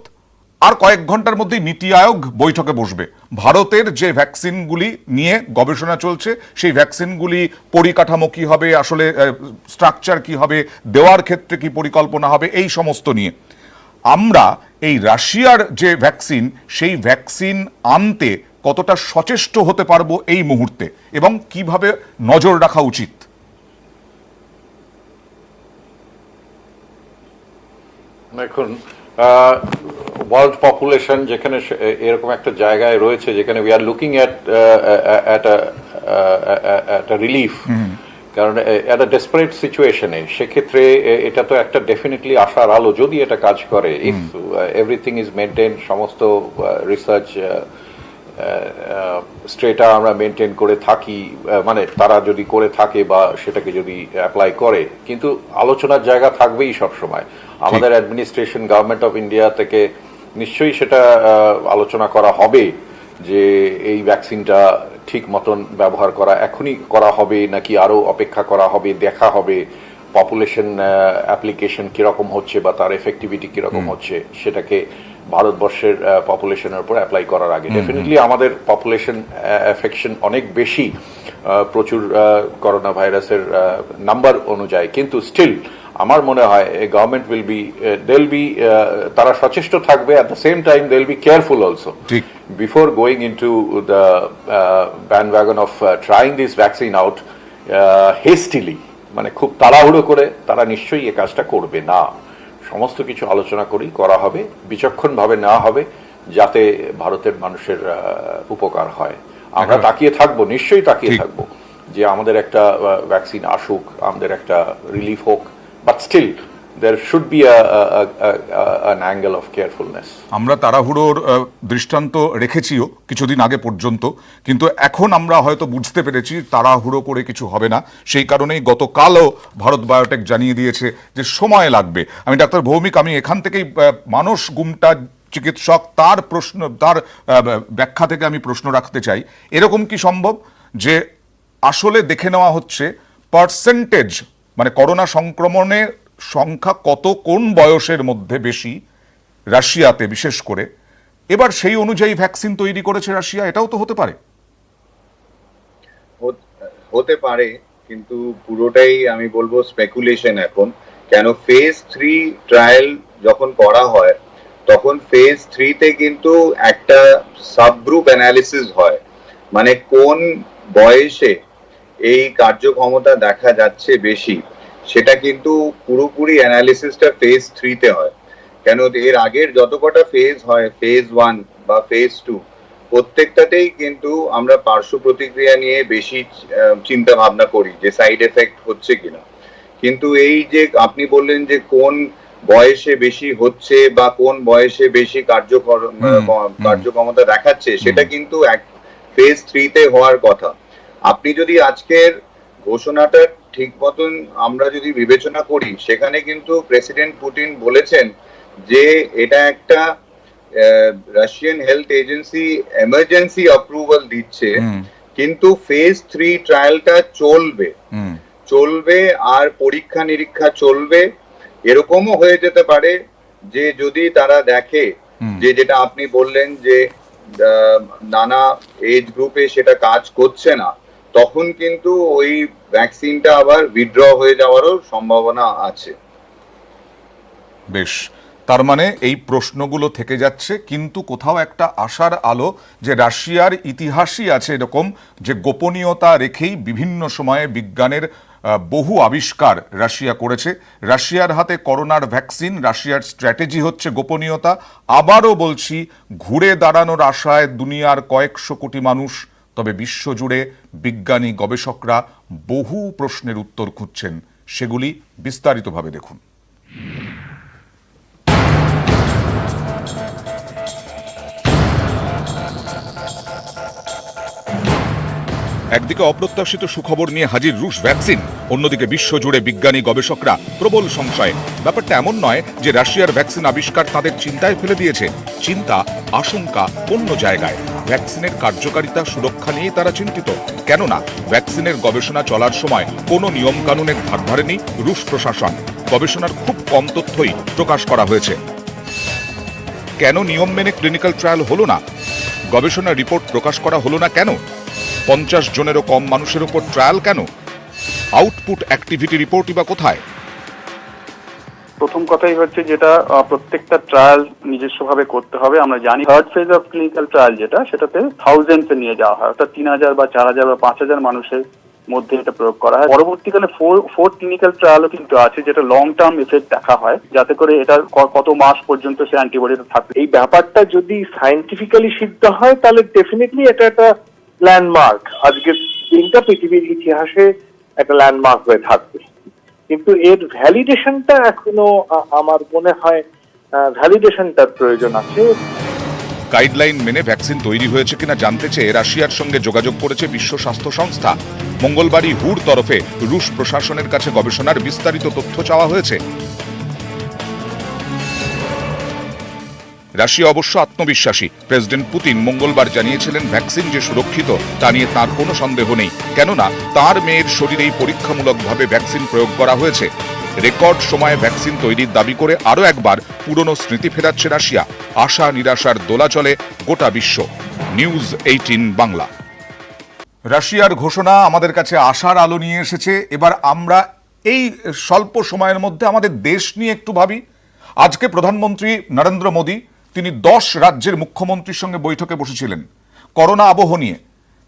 আর কয়েক ঘন্টার মধ্যেই নীতি আয়োগ বৈঠকে বসবে। ভারতের যে ভ্যাকসিনগুলি নিয়ে গবেষণা চলছে, সেই ভ্যাকসিনগুলি পরিকাঠামো কি হবে, আসলে স্ট্রাকচার কি হবে, দেওয়ার ক্ষেত্রে কি পরিকল্পনা হবে, এই সমস্ত নিয়ে আমরা এই রাশিয়ার যে ভ্যাকসিন, সেই ভ্যাকসিন আনতে কতটা সচেষ্ট হতে পারবো এই মুহূর্তে, এবং কিভাবে নজর রাখা উচিত? এখন ওয়ার্ল্ড পপুলেশন যেখানে এরকম একটা জায়গায় রয়েছে, যেখানে we are looking at relief, কারণ একটা ডেসপারেট সিচুয়েশনে সেক্ষেত্রে এটা তো একটা ডেফিনেটলি আশার আলো যদি এটা কাজ করে, ইফ এভরিথিং ইজ মেনটেন, সমস্ত রিসার্চ স্ট্রেটা আমরা মেনটেন করে থাকি, মানে তারা যদি করে থাকে বা সেটাকে যদি অ্যাপ্লাই করে, কিন্তু আলোচনার জায়গা থাকবেই সব সময়। আমাদের অ্যাডমিনিস্ট্রেশন, গভর্নমেন্ট অফ ইন্ডিয়া থেকে নিশ্চয়ই সেটা আলোচনা করা হবে যে এই ভ্যাকসিনটা ঠিক মতন ব্যবহার করা এখনই করা হবে নাকি আরো অপেক্ষা করা হবে, দেখা হবে পপুলেশন অ্যাপ্লিকেশন কিরকম হচ্ছে বা তার এফেক্টিভিটি কিরকম হচ্ছে, সেটাকে ভারতবর্ষের পপুলেশনের উপর অ্যাপ্লাই করার আগে। ডেফিনেটলি আমাদের পপুলেশন এফেকশন অনেক বেশি প্রচুর করোনা ভাইরাসের নাম্বার অনুযায়ী, কিন্তু স্টিল আমার মনে হয় গভর্নমেন্ট উইল বি তারা সচেষ্ট থাকবে, at the same time they will be careful also before going into the bandwagon of trying this vaccine out hastily, মানে খুব তাড়াহুড়ো করে তারা নিশ্চয়ই এই কাজটা করবে না। সমস্ত কিছু আলোচনা করেই করা হবে, বিচক্ষণ ভাবে নেওয়া হবে, যাতে ভারতের মানুষের উপকার হয়। আমরা তাকিয়ে থাকবো, নিশ্চয়ই তাকিয়ে থাকবো যে আমাদের একটা ভ্যাকসিন আসুক, আমাদের একটা রিলিফ হোক, but still there should be an angle of carefulness. আমরা তাড়াহুড়োর দৃষ্টান্ত রেখেছিও কিছুদিন আগে পর্যন্ত, কিন্তু এখন আমরা হয়তো বুঝতে পেরেছি তাড়াহুড়ো করে কিছু হবে না। সেই কারণেই গতকালও ভারত বায়োটেক জানিয়ে দিয়েছে যে সময় লাগবে। আমি ডাক্তার ভৌমিক, আমি এখান থেকেই মানস গুমটা চিকিৎসক, তার ব্যাখ্যা থেকে আমি প্রশ্ন রাখতে চাই, এরকম কি সম্ভব যে আসলে দেখে নেওয়া হচ্ছে পার্সেন্টেজ, মানে করোনা সংক্রমণের সংখ্যা কত কোন বয়সের মধ্যে বেশি রাশিয়াতে বিশেষ করে, এবার সেই অনুযায়ী ভ্যাকসিন তৈরি করেছে রাশিয়া? এটাও তো হতে পারে। হতে পারে, কিন্তু পুরোটাই আমি বলবো স্পেকুলেশন এখন। কেন ফেজ 3 ট্রায়াল যখন করা হয় তখন ফেজ 3 তে কিন্তু একটা সাবগ্রুপ অ্যানালিসিস হয়, মানে কোন বয়সে এই কার্যক্ষমতা দেখা যাচ্ছে বেশি, সেটা কিন্তু পুরোপুরি অ্যানালিসিসটা ফেজ 3 তে হয়। কেন এর আগের যত কটা ফেজ হয়, ফেজ 1 বা ফেজ 2, প্রত্যেকটাতেই কিন্তু আমরা পার্শ্ব প্রতিক্রিয়া নিয়ে বেশি চিন্তা ভাবনা করি যে সাইড এফেক্ট হচ্ছে কিনা। কিন্তু এই যে আপনি বললেন যে কোন বয়সে বেশি হচ্ছে বা কোন বয়সে বেশি কার্যক্ষমতা দেখাচ্ছে, সেটা কিন্তু ফেজ 3 তে হওয়ার কথা। আপনি যদি আজকের ঘোষণাটা ঠিক মতন আমরা যদি বিবেচনা করি, সেখানে কিন্তু প্রেসিডেন্ট পুতিন বলেছেন যে এটা একটা Russian health agency emergency approval দিচ্ছে, কিন্তু ফেজ 3 ট্রায়ালটা চলবে আর পরীক্ষা নিরীক্ষা চলবে। এরকমও হয়ে যেতে পারে যে যদি তারা দেখে যে যেটা আপনি বললেন যে নানা এজ গ্রুপে সেটা কাজ করছে না, তখন কিন্তু ওই ভ্যাকসিনটা আবার উইথড্র হয়ে যাওয়ারও সম্ভাবনা আছে। বেশ, তার মানে এই প্রশ্নগুলো থেকে যাচ্ছে, কিন্তু কোথাও একটা আশার আলো যে রাশিয়ার ইতিহাসই আছে এরকম যে গোপনীয়তা রেখেই বিভিন্ন সময়ে বিজ্ঞানের বহু আবিষ্কার রাশিয়া করেছে। রাশিয়ার হাতে করোনার ভ্যাকসিন, রাশিয়ার স্ট্র্যাটেজি হচ্ছে গোপনীয়তা। আবারও বলছি, ঘুরে দাঁড়ানোর আশায় দুনিয়ার কয়েকশো কোটি মানুষ, তবে বিশ্বজুড়ে বিজ্ঞানী গবেষকরা বহু প্রশ্নের উত্তর খুঁজছেন। সেগুলি বিস্তারিতভাবে দেখুন। একদিকে অপ্রত্যাশিত সুখবর নিয়ে হাজির রুশ ভ্যাকসিন, অন্যদিকে বিশ্বজুড়ে বিজ্ঞানী গবেষকরা প্রবল সংশয়ে। ব্যাপারটা এমন নয় যে রাশিয়ার ভ্যাকসিন আবিষ্কার তাদের চিন্তায় ফেলে দিয়েছে। চিন্তা, আশঙ্কা অন্য জায়গায়। ভ্যাকসিনের কার্যকারিতা, সুরক্ষা নিয়ে তারা চিন্তিত। কেননা ভ্যাকসিনের গবেষণা চলার সময় কোনো নিয়মকানুনের ধার ধারেনি রুশ প্রশাসন। গবেষণার খুব কম তথ্যই প্রকাশ করা হয়েছে। কেন নিয়ম মেনে ক্লিনিক্যাল ট্রায়াল হলো না? গবেষণার রিপোর্ট প্রকাশ করা হলো না কেন? 50 জনেরও কম মানুষের উপর ট্রায়াল কেন? আউটপুট অ্যাক্টিভিটি রিপোর্টই বা কোথায়? প্রথম কথাই হচ্ছে যেটা প্রত্যেকটা ট্রায়াল নিজস্বভাবে করতে হবে। আমরা জানি third phase of clinical trial সেটাতে থাউজেন্ডসে নিয়ে যাওয়া হয়, অর্থাৎ 3000 বা 4000 বা 5000 মানুষের মধ্যে এটা প্রয়োগ করা হয়। পরবর্তীকালে ফোর্থ ক্লিনিক্যাল ট্রায়ালও কিন্তু আছে, যেটা লং টার্ম এফেক্ট দেখা হয়, যাতে করে এটা কত মাস পর্যন্ত সে অ্যান্টিবডিটা থাকবে। এই ব্যাপারটা যদি সায়েন্টিফিক্যালি সিদ্ধ হয় তাহলে ডেফিনেটলি এটা একটা ল্যান্ডমার্ক। আজকের দিনটা পৃথিবীর ইতিহাসে একটা ল্যান্ডমার্ক হয়ে থাকবে। কিন্তু এর ভ্যালিডেশনটা এখনো আমার মনে হয় ভ্যালিডেশনটার প্রয়োজন আছে। গাইডলাইন মেনে ভ্যাকসিন তৈরি হয়েছে কিনা জানতে চেয়ে রাশিয়ার সঙ্গে যোগাযোগ করেছে বিশ্ব স্বাস্থ্য সংস্থা। মঙ্গলবারই হুর তরফে রুশ প্রশাসনের কাছে গবেষণার বিস্তারিত তথ্য চাওয়া হয়েছে। রাশিয়া অবশ্য আত্মবিশ্বাসী। প্রেসিডেন্ট পুতিন মঙ্গলবার জানিয়েছিলেন ভ্যাকসিন যে সুরক্ষিত তা নিয়ে তার কোনো সন্দেহ নেই, কেননা তার মেয়ের শরীরেই পরীক্ষামূলকভাবে ভ্যাকসিন প্রয়োগ করা হয়েছে। রেকর্ড সময়ে ভ্যাকসিন তৈরির দাবি করে আরও একবার পুরনো স্মৃতি ফেরাচ্ছে রাশিয়া। আশা নিরাশার দোলাচলে গোটা বিশ্ব। নিউজ 18 বাংলা। রাশিয়ার ঘোষণা আমাদের কাছে আশার আলো নিয়ে এসেছে। এবার আমরা এই স্বল্প সময়ের মধ্যে আমাদের দেশ নিয়ে একটু ভাবি। আজকে প্রধানমন্ত্রী নরেন্দ্র মোদী তিনি 10 রাজ্যের মুখ্যমন্ত্রীর সঙ্গে বৈঠকে বসেছিলেন করোনা আবহ নিয়ে।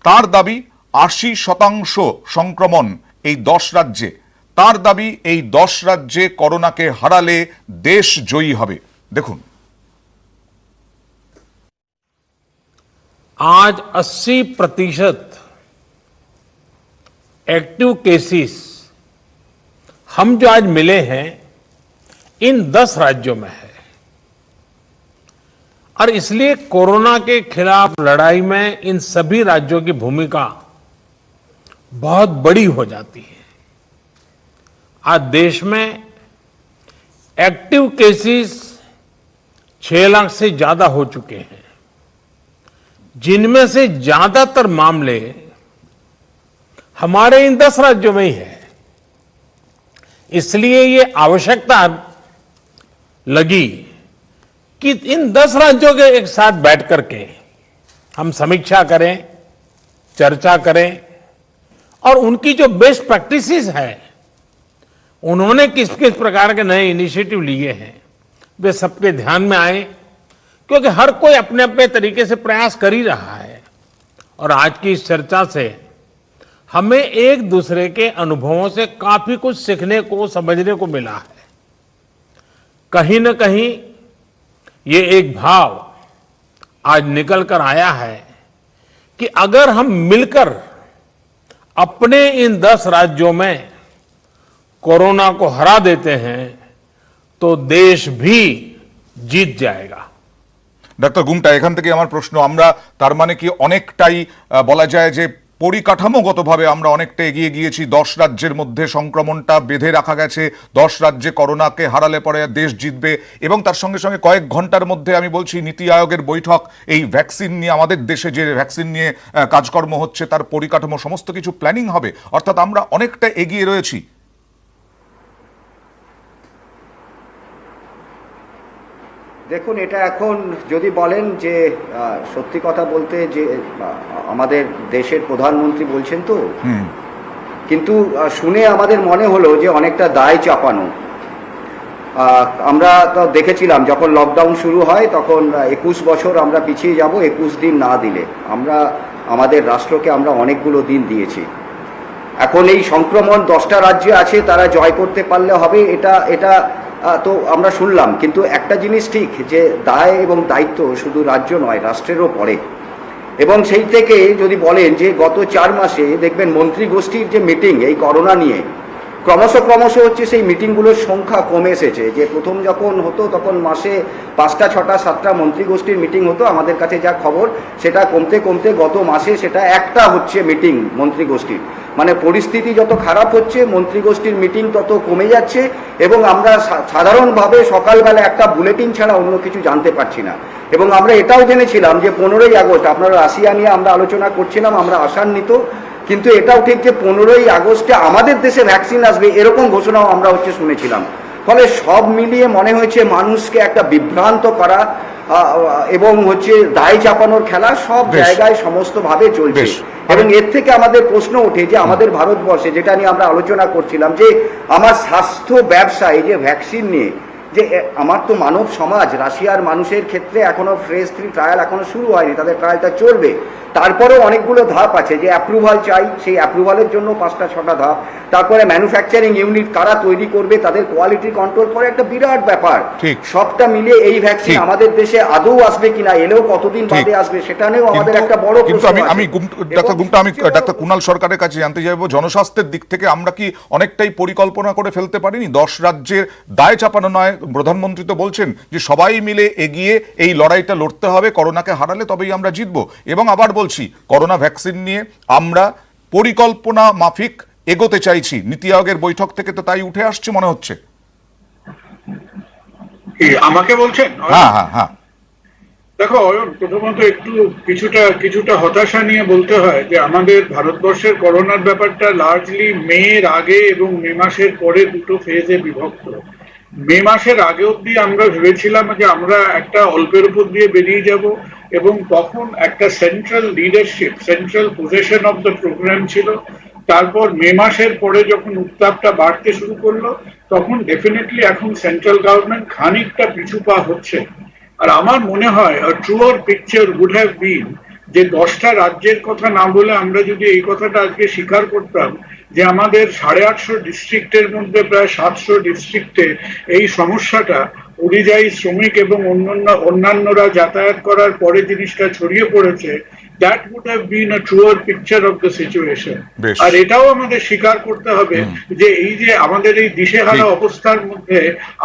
তার দাবি 80% সংক্রমণ এই 10 রাজ্যে। তার দাবি এই 10 রাজ্যে করোনাকে হারালে দেশ জয়ী হবে। দেখুন। आज 80% एक्टिव केसेस हम जो आज मिले हैं इन 10 राज्यों में है, और इसलिए कोरोना के खिलाफ लड़ाई में इन सभी राज्यों की भूमिका बहुत बड़ी हो जाती है। आज देश में एक्टिव केसेस 6 लाख से ज्यादा हो चुके हैं, जिनमें से ज्यादातर मामले हमारे इन 10 राज्यों में ही है। इसलिए ये आवश्यकता लगी कि इन 10 राज्यों के एक साथ बैठ करके हम समीक्षा करें, चर्चा करें, और उनकी जो बेस्ट प्रैक्टिसेस है, उन्होंने किस किस प्रकार के नए इनिशिएटिव लिए हैं, वे सबके ध्यान में आए, क्योंकि हर कोई अपने अपने तरीके से प्रयास कर ही रहा है। और आज की इस चर्चा से हमें एक दूसरे के अनुभवों से काफी कुछ सीखने को, समझने को मिला है। कहीं न कहीं ये एक भाव आज निकल कर आया है कि अगर हम मिलकर अपने इन 10 राज्यों में कोरोना को हरा देते हैं तो देश भी जीत जाएगा। ডাক্তার গুমটা, এখান থেকে আমার প্রশ্ন, আমরা তার মানে কি অনেকটাই বলা যায় যে পরিকাঠামোগতভাবে আমরা অনেকটা এগিয়ে গিয়েছি? 10 রাজ্যের মধ্যে সংক্রমণটা বেঁধে রাখা গেছে, 10 রাজ্যে করোনাকে হারালে পরে দেশ জিতবে, এবং তার সঙ্গে সঙ্গে কয়েক ঘন্টার মধ্যে আমি বলছি নীতি আয়োগের বৈঠক এই ভ্যাকসিন নিয়ে, আমাদের দেশে যে ভ্যাকসিন নিয়ে কাজকর্ম হচ্ছে তার পরিকাঠামো সমস্ত কিছু প্ল্যানিং হবে। অর্থাৎ আমরা অনেকটা এগিয়ে রয়েছি। দেখুন, এটা এখন যদি বলেন যে সত্যি কথা বলতে যে আমাদের দেশের প্রধানমন্ত্রী বলছেন তো, কিন্তু শুনে আমাদের মনে হলো যে অনেকটা দায় চাপানো। আমরা তো দেখেছিলাম যখন লকডাউন শুরু হয় তখন 21 বছর আমরা পিছিয়ে যাব 21 দিন না দিলে। আমরা আমাদের রাষ্ট্রকে আমরা অনেকগুলো দিন দিয়েছি। এখন এই সংক্রমণ 10টা রাজ্যে আছে, তারা জয় করতে পারলে হবে, এটা তো আমরা শুনলাম। কিন্তু একটা জিনিস ঠিক, যে দায় এবং দায়িত্ব শুধু রাজ্য নয়, রাষ্ট্রেরও পড়ে। এবং সেই থেকে যদি বলেন যে গত 4 মাসে দেখবেন মন্ত্রী গোষ্ঠীর যে মিটিং এই করোনা নিয়ে ক্রমশ হচ্ছে, সেই মিটিংগুলোর সংখ্যা কমে এসেছে। যে প্রথম যখন হতো তখন মাসে 5টা 6টা 7টা মন্ত্রী গোষ্ঠীর মিটিং হতো, আমাদের কাছে যা খবর সেটা কমতে কমতে গত মাসে সেটা একটা হচ্ছে মিটিং মন্ত্রী গোষ্ঠীর। মানে পরিস্থিতি যত খারাপ হচ্ছে মন্ত্রী গোষ্ঠীর মিটিং তত কমে যাচ্ছে, এবং আমরা সাধারণভাবে সকালবেলা একটা বুলেটিন ছাড়া অন্য কিছু জানতে পারছি না। এবং আমরা এটাও জেনেছিলাম যে 15ই আগস্ট, আপনারা রাশিয়া নিয়ে আমরা আলোচনা করছিলাম, আমরা আশান্বিত, কিন্তু এটাও ঠিক যে 15ই আগস্টে আমাদের দেশে ভ্যাকসিন আসবে এরকম ঘোষণাও আমরা শুনেছিলাম। ফলে সব মিলিয়ে মনে হয়েছে মানুষকে একটা বিভ্রান্ত করা এবং দায় চাপানোর খেলা সব জায়গায় সমস্তভাবে চলছে। এবং এর থেকে আমাদের প্রশ্ন ওঠে যে আমাদের ভারতবর্ষে, যেটা নিয়ে আমরা আলোচনা করছিলাম, যে আমার স্বাস্থ্য ব্যবসায় যে ভ্যাকসিন নিয়ে, যে আমার তো মানব সমাজ, রাশিয়ার মানুষের ক্ষেত্রে এখনো ফেজ 3 ট্রায়াল এখনো শুরু হয়নি, তাদের ট্রায়ালটা চলবে। তারপরেও অনেকগুলো ধাপ আছে, যে অ্যাপ্রুভাল চাই, সেই অ্যাপ্রুভালের জন্য 5টা-6টা ধাপ, তারপরে ম্যানুফ্যাকচারিং ইউনিট কারা তৈরি করবে, তাদের কোয়ালিটি কন্ট্রোল করে, একটা বিরাট ব্যাপার। সবটা মিলিয়ে এই ভ্যাকসিন আমাদের দেশে আদৌ আসবে কিনা, এলেও কতদিন বাদে আসবে, সেটা নিয়েও আমাদের একটা বড় প্রশ্ন আছে। আমি ডাক্তার গুপ্তা, আমি ডাক্তার কুণাল সরকারের কাছে জানতে চাইবো, জনস্বাস্থ্যের দিক থেকে আমরা কি অনেকটাই পরিকল্পনা করে ফেলতে পারিনি? 10 রাজ্যের দায় চাপানো নয়, প্রধানমন্ত্রী তো বলছেন যে সবাই মিলে এগিয়ে এই লড়াইটা লড়তে হবে, করোনাকে হারালে তবেই আমরা জিতবো। এবং আবার বলছি, করোনা ভ্যাকসিন নিয়ে আমরা পরিকল্পনা মাফিক এগোতে চাইছি, নীতি আয়োগের বৈঠক থেকে তো তাই উঠে আসছে মনে হচ্ছে। আমাকে বলছেন? হ্যাঁ হ্যাঁ হ্যাঁ। দেখো, প্রথমত একটু কিছুটা হতাশা নিয়ে বলতে হয় যে আমাদের ভারতবর্ষের করোনার ব্যাপারটা লার্জলি মের আগে এবং মে মাসের পরে দুটো ফেজে বিভক্ত। মে মাসের আগে অব্দি আমরা ভেবেছিলাম যে আমরা একটা অল্পের উপর দিয়ে বেরিয়ে যাব, এবং তখন একটা central leadership, central position of the program ছিল। তারপর মে মাসের পরে যখন উত্তাপটা বাড়তে শুরু করলো, তখন ডেফিনেটলি এখন সেন্ট্রাল গভর্নমেন্ট খানিকটা পিছু পা হচ্ছে। আর আমার মনে হয় ট্রুয়ার পিকচার উড হ্যাভ বিন যে 10টা রাজ্যের কথা না বলে আমরা যদি এই কথাটা আজকে স্বীকার করতাম যে আমাদের 850 ডিস্ট্রিক্টের মধ্যে প্রায় 700 ডিস্ট্রিক্টে এই সমস্যাটা, পরিযায়ী শ্রমিক এবং অন্যান্যরা যাতায়াত করার পরে জিনিসটা ছড়িয়ে পড়েছে, that would have been a truer picture of the situation. আর এটাও আমাদের স্বীকার করতে হবে যে এই যে আমাদের এই দিশেহারা অবস্থার মধ্যে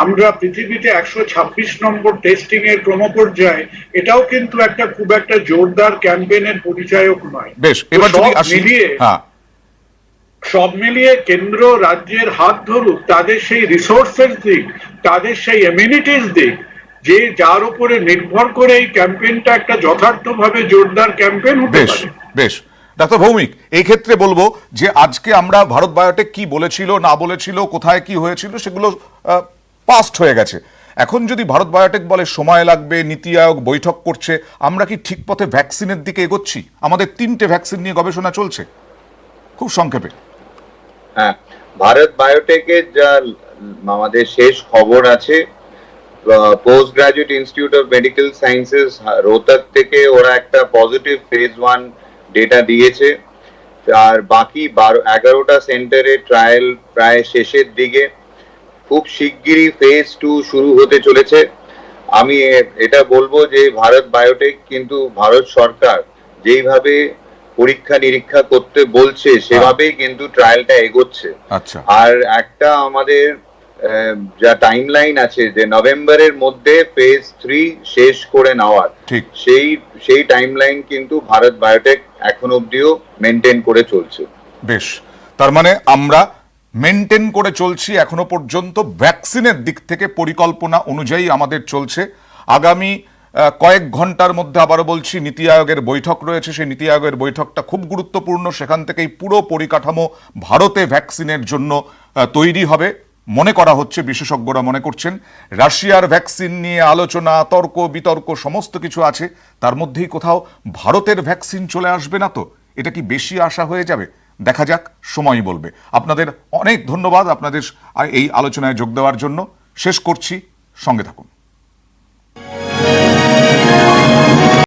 আমরা পৃথিবীতে 126 নম্বর টেস্টিং এর ক্রমপর্যায়ে, এটাও কিন্তু খুব একটা জোরদার ক্যাম্পেইনের পরিচায়ক নয়। বেশ, এবার যদি আসি, সব মিলিয়ে কেন্দ্র রাজ্যের হাত ধরুক, তাদের সেই রিসোর্সের দিক, তাদের সেই এমিউনিটিস দিক, যে যার উপরে নির্ভর করে এই ক্যাম্পেইনটা একটা যথার্থভাবে জোরদার ক্যাম্পেইন হতে পারে। বেশ ডাক্তার ভৌমিক, এই ক্ষেত্রে বলবো যে আজকে আমরা ভারত বায়োটেক কি বলেছিল না বলেছিল, কোথায় কি হয়েছিল, সেগুলো পাস্ট হয়ে গেছে। এখন যদি ভারত বায়োটেক বলে সময় লাগবে, নীতি আয়োগ বৈঠক করছে, আমরা কি ঠিক পথে ভ্যাকসিনের দিকে এগোচ্ছি? আমাদের 3টে ভ্যাকসিন নিয়ে গবেষণা চলছে। খুব সংক্ষেপে। হ্যাঁ, ভারত বায়োটেকের যা আমাদের শেষ খবর আছে, post graduate institute of medical sciences Rohtak থেকে ওরা একটা পজিটিভ ফেজ 1 ডেটা দিয়েছে, আর বাকি 11টা সেন্টারে ট্রায়াল প্রায় শেষের দিকে। খুব শিগগিরই ফেজ 2 শুরু হতে চলেছে। আমি এটা বলবো যে ভারত বায়োটেক কিন্তু ভারত সরকার যেইভাবে পরীক্ষা নিরীক্ষা করতে বলছে সেভাবেই কিন্তু ট্রায়ালটা এগোচ্ছে। আর একটা আমাদের যা টাইমলাইন আছে যে নভেম্বরের মধ্যে ফেজ 3 শেষ করে নেওয়ার, সেই টাইমলাইন কিন্তু ভারত বায়োটেক এখন অবধিও মেনটেন করে চলছে। বেশ, তার মানে আমরা মেনটেন করে চলছি এখনো পর্যন্ত। ভ্যাকসিনের দিক থেকে পরিকল্পনা অনুযায়ী আমাদের চলছে। আগামী কয়েক ঘন্টার মধ্যে আবারও বলছি, নীতি আয়োগের বৈঠক রয়েছে। সেই নীতি আয়োগের বৈঠকটা খুব গুরুত্বপূর্ণ। সেখান থেকেই পুরো পরিকাঠামো ভারতে ভ্যাকসিনের জন্য তৈরি হবে মনে করা হচ্ছে। বিশেষজ্ঞরা মনে করছেন রাশিয়ার ভ্যাকসিন নিয়ে আলোচনা, তর্ক বিতর্ক সমস্ত কিছু আছে, তার মধ্যেই কোথাও ভারতের ভ্যাকসিন চলে আসবে না তো? এটা কি বেশি আশা হয়ে যাবে? দেখা যাক, সময়ই বলবে। আপনাদের অনেক ধন্যবাদ আপনাদের এই আলোচনায় যোগ দেওয়ার জন্য। শেষ করছি, সঙ্গে থাকুন।